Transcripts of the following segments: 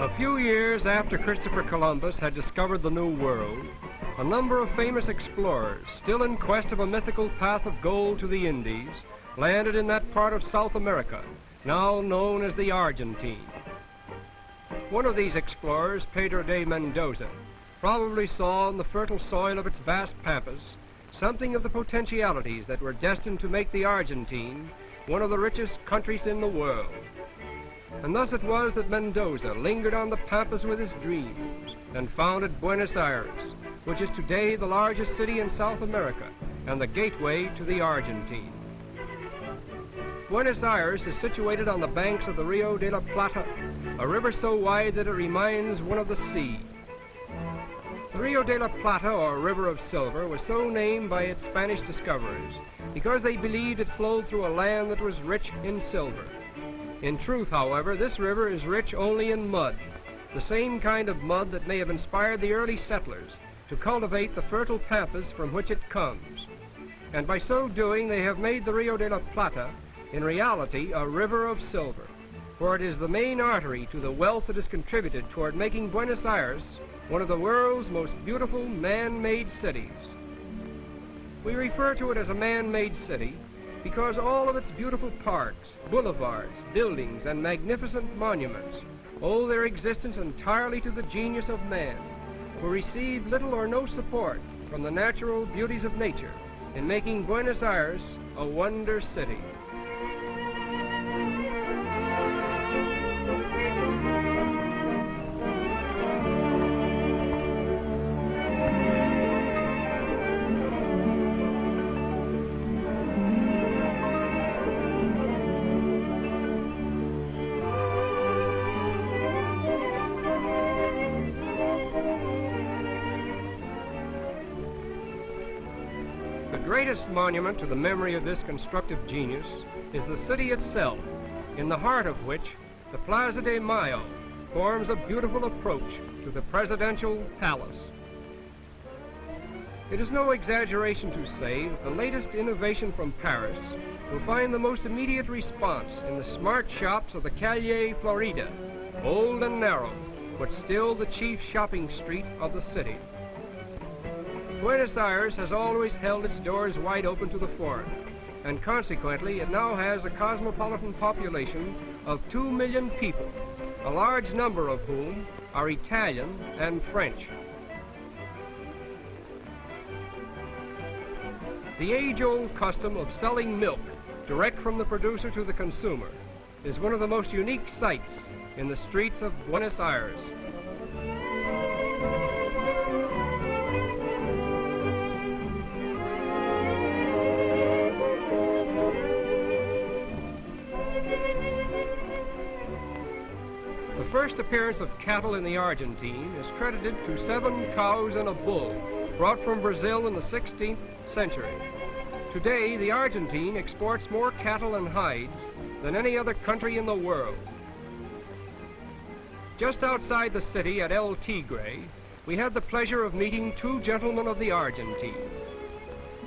A few years after Christopher Columbus had discovered the New World, a number of famous explorers, still in quest of a mythical path of gold to the Indies, landed in that part of South America, now known as the Argentine. One of these explorers, Pedro de Mendoza, probably saw in the fertile soil of its vast pampas something of the potentialities that were destined to make the Argentine one of the richest countries in the world. And thus it was that Mendoza lingered on the pampas with his dreams and founded Buenos Aires, which is today the largest city in South America and the gateway to the Argentine. Buenos Aires is situated on the banks of the Rio de la Plata, a river so wide that it reminds one of the sea. The Rio de la Plata, or River of Silver, was so named by its Spanish discoverers because they believed it flowed through a land that was rich in silver. In truth, however, this river is rich only in mud, the same kind of mud that may have inspired the early settlers to cultivate the fertile pampas from which it comes. And by so doing, they have made the Rio de la Plata, in reality, a river of silver, for it is the main artery to the wealth that has contributed toward making Buenos Aires one of the world's most beautiful man-made cities. We refer to it as a man-made city because all of its beautiful parks, boulevards, buildings, and magnificent monuments owe their existence entirely to the genius of man, who received little or no support from the natural beauties of nature in making Buenos Aires a wonder city. The greatest monument to the memory of this constructive genius is the city itself, in the heart of which the Plaza de Mayo forms a beautiful approach to the presidential palace. It is no exaggeration to say that the latest innovation from Paris will find the most immediate response in the smart shops of the Calle Florida, old and narrow, but still the chief shopping street of the city. Buenos Aires has always held its doors wide open to the foreign, and consequently it now has a cosmopolitan population of 2 million people, a large number of whom are Italian and French. The age-old custom of selling milk direct from the producer to the consumer is one of the most unique sights in the streets of Buenos Aires. The first appearance of cattle in the Argentine is credited to 7 cows and a bull brought from Brazil in the 16th century. Today, the Argentine exports more cattle and hides than any other country in the world. Just outside the city at El Tigre, we had the pleasure of meeting 2 gentlemen of the Argentine.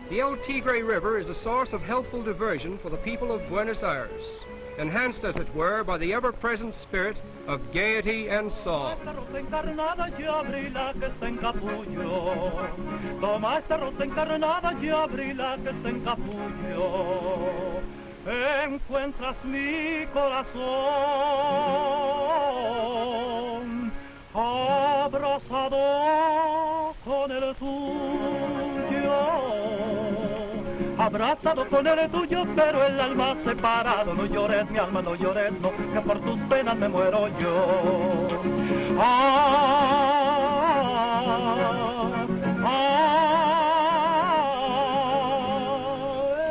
The El Tigre River is a source of healthful diversion for the people of Buenos Aires, enhanced, as it were, by the ever-present spirit of gaiety and song. Encuentras mi corazón abrazado con el tuyo, abrazado con el tuyo, pero el alma separado. No llores, mi alma, no llores, no, que por tus penas me muero yo.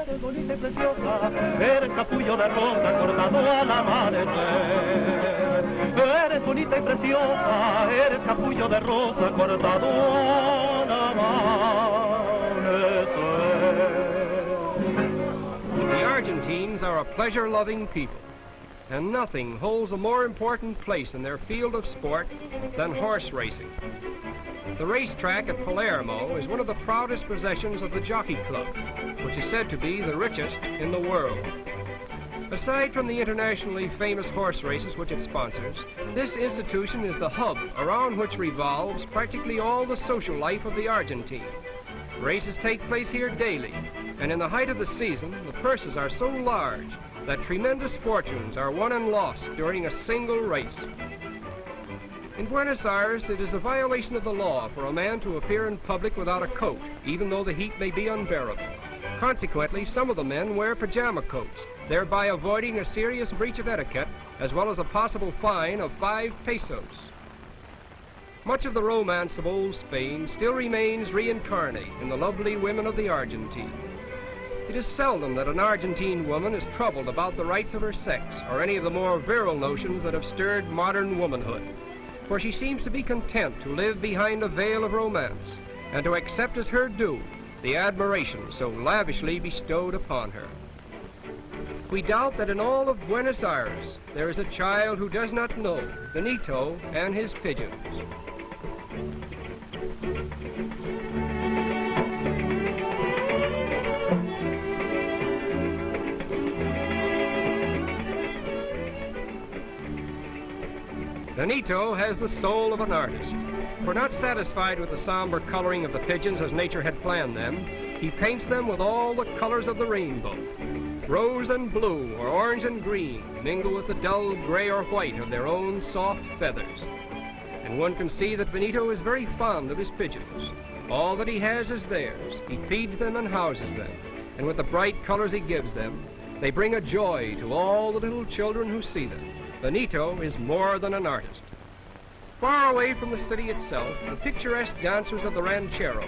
Eres bonita y preciosa, eres capullo de rosa cortado al amanecer. Eres bonita y preciosa, eres capullo de rosa cortado al amanecer. The Argentines are a pleasure-loving people, and nothing holds a more important place in their field of sport than horse racing. The racetrack at Palermo is one of the proudest possessions of the Jockey Club, which is said to be the richest in the world. Aside from the internationally famous horse races which it sponsors, this institution is the hub around which revolves practically all the social life of the Argentine. Races take place here daily, and in the height of the season, the purses are so large that tremendous fortunes are won and lost during a single race. In Buenos Aires, it is a violation of the law for a man to appear in public without a coat, even though the heat may be unbearable. Consequently, some of the men wear pajama coats, thereby avoiding a serious breach of etiquette, as well as a possible fine of 5 pesos. Much of the romance of old Spain still remains reincarnate in the lovely women of the Argentine. It is seldom that an Argentine woman is troubled about the rights of her sex or any of the more virile notions that have stirred modern womanhood, for she seems to be content to live behind a veil of romance and to accept as her due the admiration so lavishly bestowed upon her. We doubt that in all of Buenos Aires there is a child who does not know Benito and his pigeons. Benito has the soul of an artist, for not satisfied with the somber coloring of the pigeons as nature had planned them, he paints them with all the colors of the rainbow. Rose and blue, or orange and green, mingle with the dull gray or white of their own soft feathers. And one can see that Benito is very fond of his pigeons. All that he has is theirs. He feeds them and houses them, and with the bright colors he gives them, they bring a joy to all the little children who see them. Benito is more than an artist. Far away from the city itself, the picturesque dancers of the ranchero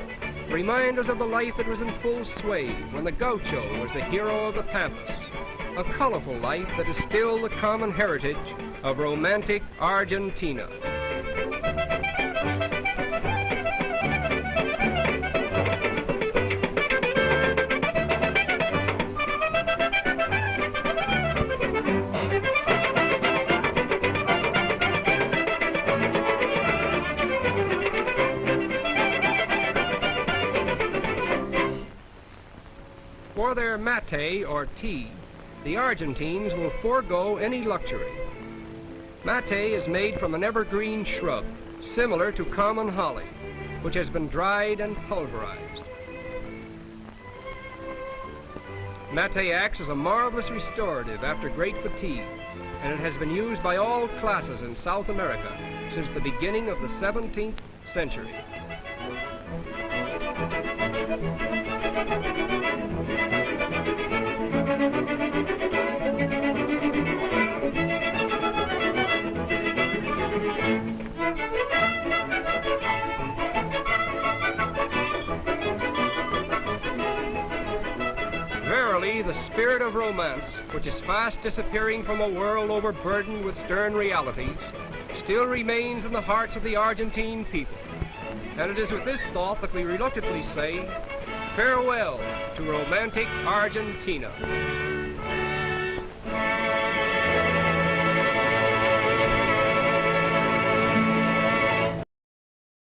remind us of the life that was in full sway when the gaucho was the hero of the pampas, a colorful life that is still the common heritage of romantic Argentina. For their mate, or tea, the Argentines will forego any luxury. Mate is made from an evergreen shrub, similar to common holly, which has been dried and pulverized. Mate acts as a marvelous restorative after great fatigue, and it has been used by all classes in South America since the beginning of the 17th century. Verily, the spirit of romance, which is fast disappearing from a world overburdened with stern realities, still remains in the hearts of the Argentine people. And it is with this thought that we reluctantly say, farewell to romantic Argentina.